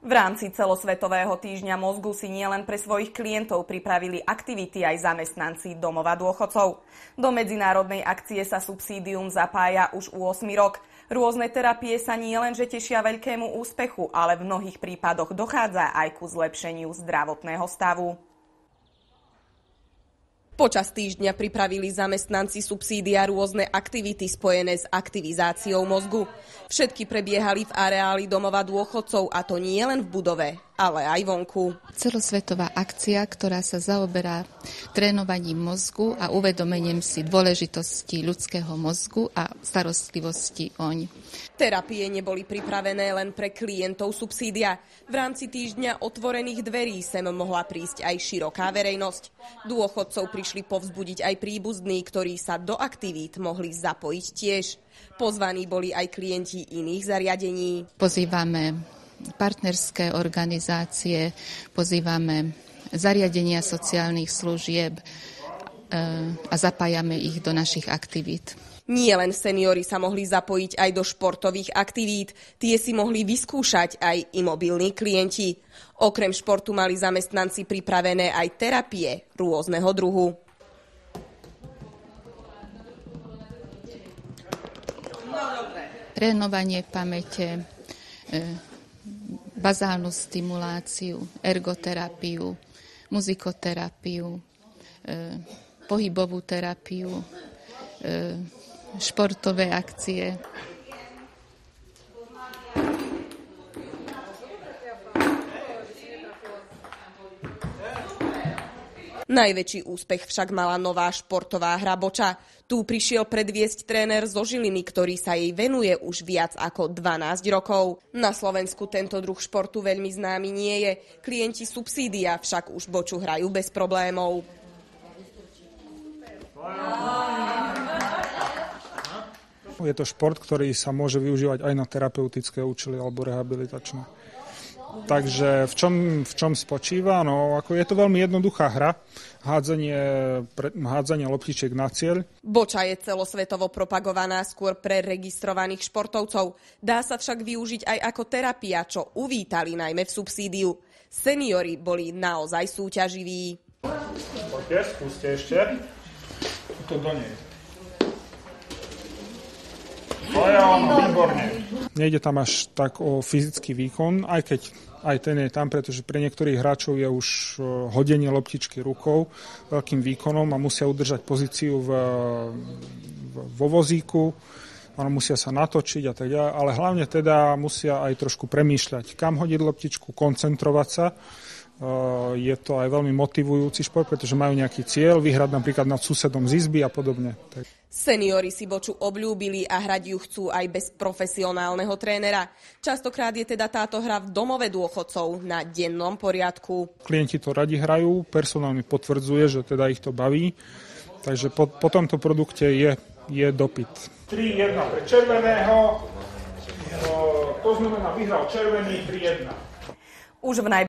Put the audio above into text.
V rámci celosvetového týždňa mozgu si nielen pre svojich klientov pripravili aktivity aj zamestnanci domova dôchodcov. Do medzinárodnej akcie sa subsídium zapája už 8. rok. Rôzne terapie sa nielenže tešia veľkému úspechu, ale v mnohých prípadoch dochádza aj ku zlepšeniu zdravotného stavu. Počas týždňa pripravili zamestnanci subsídia rôzne aktivity spojené s aktivizáciou mozgu. Všetky prebiehali v areáli domova dôchodcov, a to nie len v budove, ale aj vonku. Celosvetová akcia, ktorá sa zaoberá trénovaním mozgu a uvedomením si dôležitosti ľudského mozgu a starostlivosti oň. Terapie neboli pripravené len pre klientov subsídia. V rámci týždňa otvorených dverí sem mohla prísť aj široká verejnosť. Dôchodcov prišli povzbudiť aj príbuzní, ktorí sa do aktivít mohli zapojiť tiež. Pozvaní boli aj klienti iných zariadení. Pozývame partnerské organizácie, pozývame zariadenia sociálnych služieb a zapájame ich do našich aktivít. Nie len seniori sa mohli zapojiť aj do športových aktivít, tie si mohli vyskúšať aj imobilní klienti. Okrem športu mali zamestnanci pripravené aj terapie rôzneho druhu. Trénovanie pamäte, bazálnu stimuláciu, ergoterapiu, muzikoterapiu, pohybovú terapiu, športové akcie. Najväčší úspech však mala nová športová hra Boča. Tu prišiel predviesť tréner zo Žiliny, ktorý sa jej venuje už viac ako 12 rokov. Na Slovensku tento druh športu veľmi známy nie je. Klienti subsídia však už Boču hrajú bez problémov. Je to šport, ktorý sa môže využívať aj na terapeutické účely alebo rehabilitačné. Takže v čom spočíva? No, ako je to veľmi jednoduchá hra, hádzanie loptičiek na cieľ. Boča je celosvetovo propagovaná skôr pre registrovaných športovcov. Dá sa však využiť aj ako terapia, čo uvítali najmä v subsídiu. Seniori boli naozaj súťaživí. Poďte, skúste ešte. To do nej. To je ono, výborne. Nejde tam až tak o fyzický výkon, aj keď aj ten je tam, pretože pre niektorých hráčov je už hodenie loptičky rukou veľkým výkonom a musia udržať pozíciu vo vozíku, musia sa natočiť a tak ďalej, ale hlavne teda musia aj trošku premýšľať, kam hodiť loptičku, koncentrovať sa. Je to aj veľmi motivujúci šport, pretože majú nejaký cieľ, vyhrať napríklad nad susedom z izby a podobne. Seniori si Boču obľúbili a hrať ju chcú aj bez profesionálneho trénera. Častokrát je teda táto hra v domove dôchodcov na dennom poriadku. Klienti to radi hrajú, personál mi potvrdzuje, že teda ich to baví, takže po tomto produkte je dopyt. 3-1 pre červeného, to znamená vyhral červený 3-1. Už v